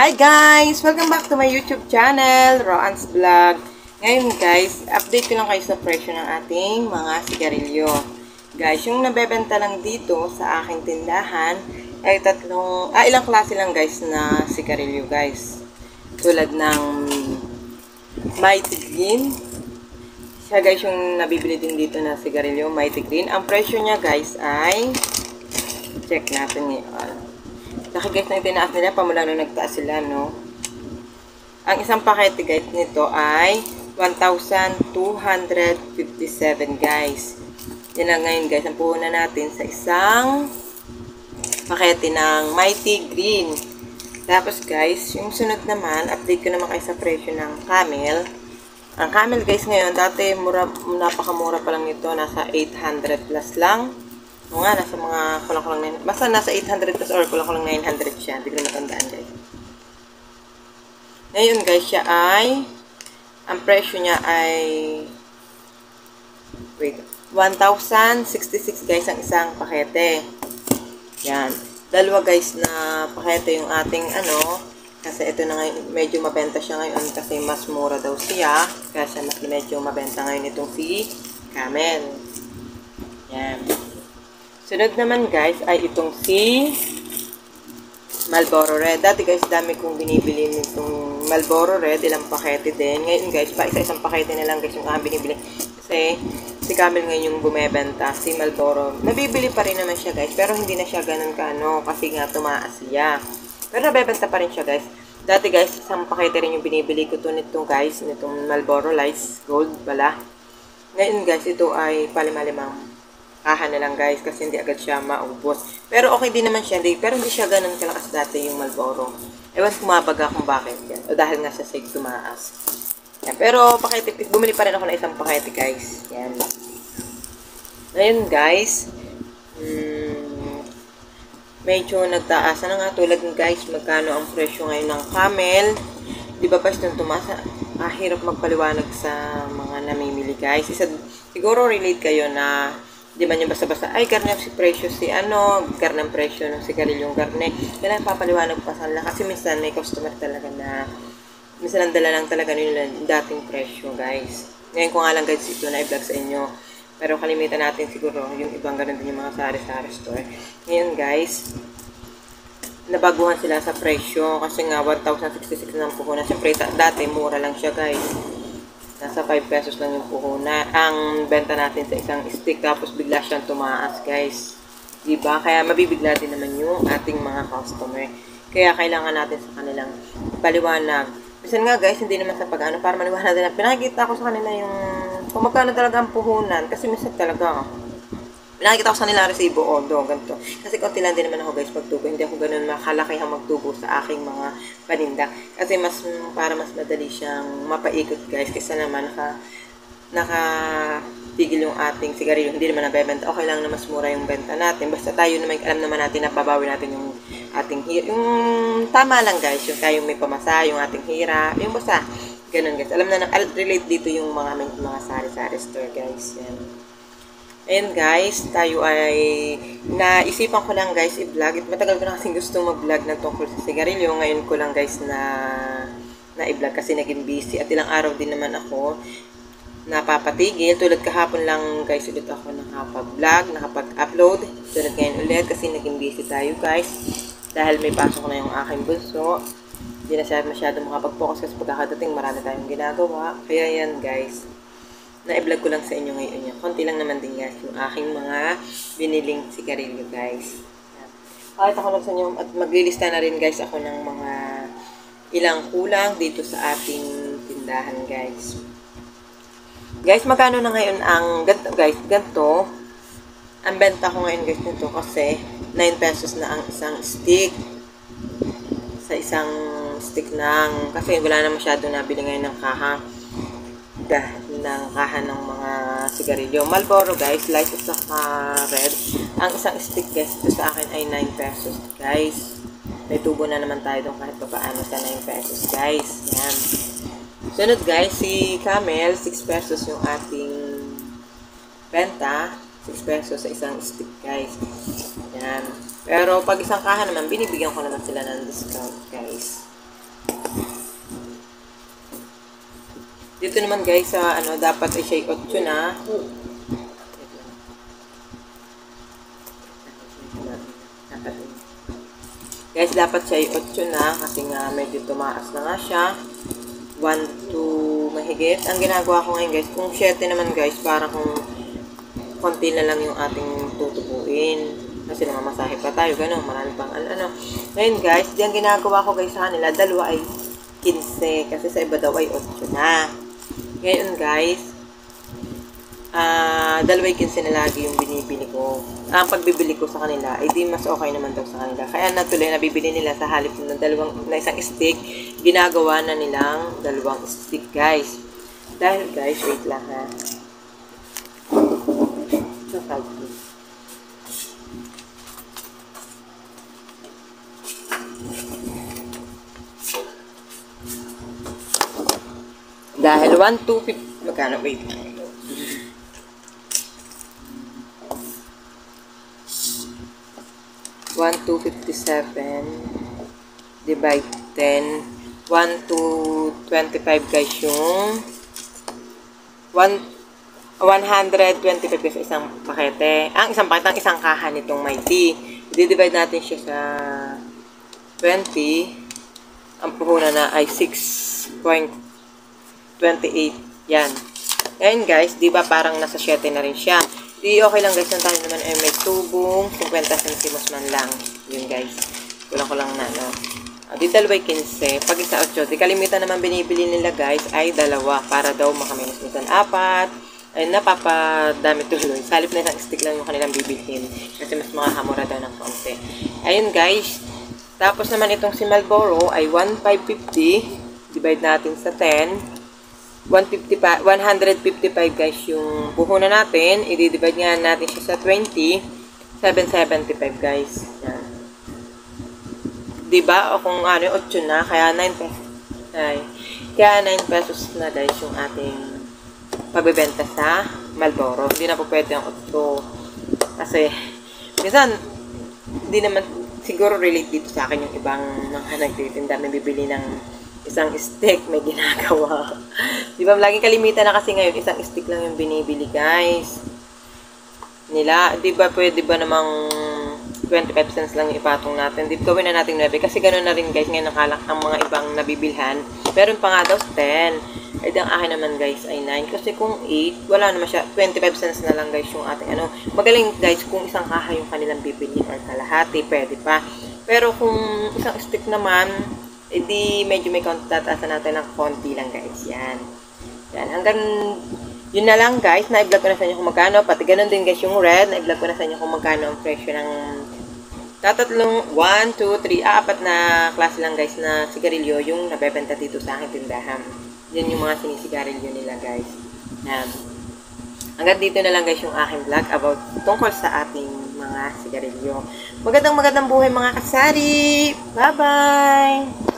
Hi guys! Welcome back to my YouTube channel, Roan's Vlog. Ngayon guys, update ko lang kayo sa presyo ng ating mga sigarilyo. Guys, yung nabebenta lang dito sa aking tindahan ay ilang klase lang guys na sigarilyo guys. Tulad ng Mighty Green. Siya guys yung nabibili din dito na sigarilyo, Mighty Green. Ang presyo niya guys ay, check natin ngayon. Laki guys na itinaas nila, pamula nung nagtaas sila, no? Ang isang pakete guys nito ay 1,257 guys. Yan lang ngayon guys, ang puhunan natin sa isang pakete ng Mighty Green. Tapos guys, yung sunod naman, update ko naman kayo sa presyo ng Camel. Ang Camel guys ngayon, dati napakamura pa lang ito, nasa 800 plus lang. O nga, nasa mga kulang-kulang 900. Basta nasa 800 plus or kulang-kulang 900 siya. Hindi ko na matandaan guys. Ngayon guys, siya ay, ang presyo niya ay, wait, 1,066 guys ang isang pakete. Yan. Dalawa guys na pakete yung ating kasi ito na ngayon, medyo mabenta siya ngayon kasi mas mura daw siya. Kasi medyo mabenta ngayon itong si Camel. Yan. Sunod naman guys ay itong si Marlboro Red. Dati guys dami kong binibili nitong Marlboro Red, ilang pakete din. Ngayon guys pa isa-isang pakete na lang guys yung binibili. Kasi si Camel ngayon yung bumebenta, si Marlboro. Nabibili pa rin naman siya guys, pero hindi na siya ganun kasi nga tumaas siya. Pero nabebenta pa rin siya guys. Dati guys isang pakete rin yung binibili ko nitong guys, nitong Marlboro Lights Gold pala. Ngayon guys ito ay palimalimang kahan na lang guys kasi hindi agad siya maubos. Pero okay din naman siya, pero hindi siya ganun kalakas dati yung Marlboro. Ewan kumabaga kung bakit yan. O dahil nga sa sale tumaas. Yan. Pero pakete, bumili pa rin ako ng isang pakete guys. Yan. Ngayon guys, medyo nagtaas na nga tulad ng guys, magkano ang presyo ngayon ng Camel. Di ba pas nung tumaas, hirap magpaliwanag sa mga namimili guys. Siguro relate kayo na di ba nyo basta-basta, ay karne si presyo karne ang presyo ng sigarilyong karne. Kailangan papaliwanag pa sa lang kasi minsan may customer talaga na minsan ang dala lang talaga nila yung dating presyo guys. Ngayon ko nga lang guys ito na i-vlog sa inyo. Pero kalimitan natin siguro yung ibang ganun din yung mga sari-sari store. Ngayon guys, nabaguhan sila sa presyo kasi nga 1,066 ng puhunan. Siyempre dati mura lang siya guys. Nasa 5 pesos lang yung puhunan. Ang benta natin sa isang stick tapos bigla siyang tumaas guys. Diba? Kaya mabibigla din naman yung ating mga customer. Kaya kailangan natin sa kanilang paliwanag. Minsan nga guys, hindi naman sa pag-ano para maliwanag nila. Pinakikita ko sa kanila yung kung magkano talaga ang puhunan. Kasi minsan talaga pinakikita ko sa nila resibo ganito. Kasi konti lang din naman ako guys pagtubo. Hindi ako ganun makalakihang magtubo sa aking mga paninda. Kasi para mas madali siyang mapaikot guys. Kasi naman nakatigil yung ating sigarilyo. Hindi naman nabebenta. Okay lang na mas mura yung benta natin. Basta tayo naman, alam naman natin na pabawi natin yung ating hira. Yung tama lang guys. Yung tayo may pamasa, yung ating hira. Yung basta, ganun guys. Alam na, relate dito yung mga sari-sari store guys. Yan. Ayan guys, tayo ay naisipan ko lang guys i-vlog. Matagal ko na kasing gusto mag-vlog ng tungkol sa sigarilyo. Ngayon ko lang guys na i-vlog kasi naging busy. At ilang araw din naman ako napapatigil. Tulad kahapon lang guys ulit ako nakapag-vlog, nakapag-upload. Tulad ngayon ulit kasi naging busy tayo guys. Dahil may pasok na yung aking bunso. Hindi na siya masyado makapag-focus kasi pagkakadating marami tayong ginagawa. Kaya yan guys, na-vlog ko lang sa inyo ngayon yan. Konti lang naman din guys yung aking mga biniling sigarilyo guys. Kahit ako lang sa inyo at maglilista na rin guys ako ng mga ilang kulang dito sa ating tindahan guys. Guys, magkano na ngayon ang ganito. Ang benta ko ngayon guys nito kasi 9 pesos na ang isang stick. Sa isang stick kasi wala na masyado nabili ngayon ng kaha. Ng kahan ng mga sigarilyo. Marlboro guys, light at saka red. Ang isang stick guys, ito sa akin ay 9 pesos guys. May tubo na naman tayo doon kahit paano sa 9 pesos guys. Yan. Sunod guys, si Camel, 6 pesos yung ating benta. 6 pesos sa isang stick guys. Yan. Pero pag isang kahan naman, binibigyan ko naman sila ng discount guys. Dito naman guys, sa ano, dapat ay siya 8 na. Guys, dapat siya ay 8 na kasi nga medyo tumaas na nga siya. 1 to mahigit. Ang ginagawa ko ngayon guys, kung 7 naman guys, para kung konti na lang yung ating tutubuin. Kasi namamasahe pa tayo, gano'n, marami pang ano. Ngayon guys, yung ginagawa ko guys sa kanila, dalawa ay 15 kasi sa iba daw ay 8 na. Ngayon guys, dalawa ay 15 na lagi yung binibili ko. Ang pagbibili ko sa kanila, ay di mas okay naman daw sa kanila. Kaya natuloy, nabibili nila sa halip ng na isang stick, ginagawa na nilang 2 stick guys. Dahil guys, wait lang ha. Dahil 1, 2, 50, magkano? Wait lang. 1 to 57 divide 10. 1 to 25 guys yung 125 guys isang pakete. Ang isang pakete, ang isang kaha nitong may tea. I-divide natin siya sa 20. Ang puhunan na ay 6.28. Yan. Ngayon guys, di ba parang nasa 7 na rin siya. Di okay lang guys, nang tayo naman ay may tubong 50 centimos man lang. Yun guys. Kulang-kulang na, no? Di 2.15. Pag isa 8, di kalimitan naman binibili nila guys ay 2 para daw makaminos minsan 4. Ay napapadami tuloy. Sa halip na isang stick lang yung kanilang bibilhin. Kasi mas makahamura daw ng konti. Ayun guys. Tapos naman itong si Marlboro ay 1,550. Divide natin sa 10. 155 guys yung puhunan natin. I-divide nga natin siya sa 20. 775 guys. Yan. Diba? O kung ano, 8 na. Kaya 9 pesos. Ay. Kaya 9 pesos na guys yung ating pagbebenta sa Marlboro. Hindi na po pwede ang 8. Kasi, minsan, hindi naman siguro relate dito sa akin yung ibang mga nagtitinda. May bibili ng isang stick, may ginagawa. Di ba, laging kalimitan na kasi ngayon, isang stick lang yung binibili, guys. Nila, di ba, pwede ba namang 25 cents lang yung ipatong natin? Di ba, gawin na natin 9. Kasi ganoon na rin, guys, ngayon nakalak ang mga ibang nabibilhan. Meron pa nga daw 10. Ay, ang akin naman, guys, ay 9. Kasi kung 8, wala naman siya. 25 cents na lang, guys, yung ating ano. Magaling, guys, kung isang kaha yung kanilang bibilhin or kalahati, pwede pa. Pero kung isang stick naman, edi medyo may tatasan natin ng konti lang guys. Yan. Yan. Hanggang yun na lang guys. Na-vlog ko na sa inyo kung magkano. Pati ganun din guys yung red. Na-vlog ko na sa inyo kung magkano ang presyo ng tatatlong 1, 2, 3, 4 na klase lang guys na sigarilyo yung nabebenta dito sa aking tindahan. Yan yung mga sinisigarilyo nila guys. Yan. Hanggang dito na lang guys yung aking vlog about tungkol sa ating mga sigarilyo. Magandang buhay mga kasari! Bye-bye!